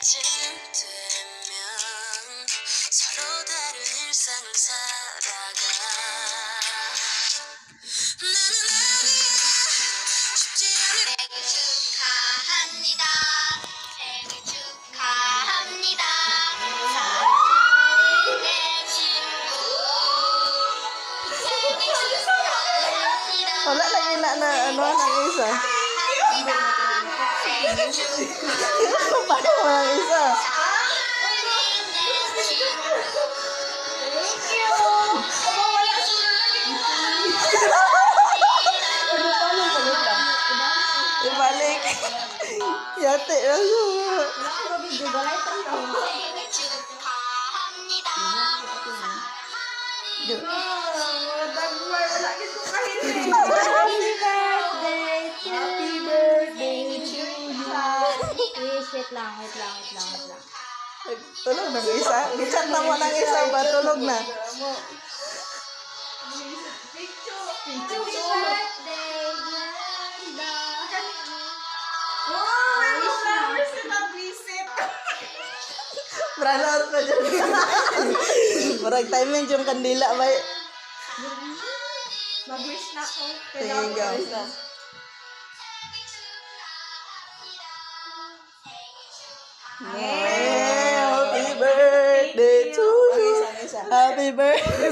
서로 다른 일상을 살아가. 나는 아니야 쉽지 않을. 생일 축하합니다. 생일 축하합니다. 사랑하는 친구. 생일 축하합니다. Wala lagi na ano ng isa. 생일 축하합니다. Paano mo ng isa? Ibalik. Yate lang siya. Wait lang. Tulog ng isa. Gichat na mo ng isa ba? Tulog na. Brother pa dyan. Marag timing yung kandila ba? Mag-wish na ako. Sige, go. Happy birthday to you. Happy birthday.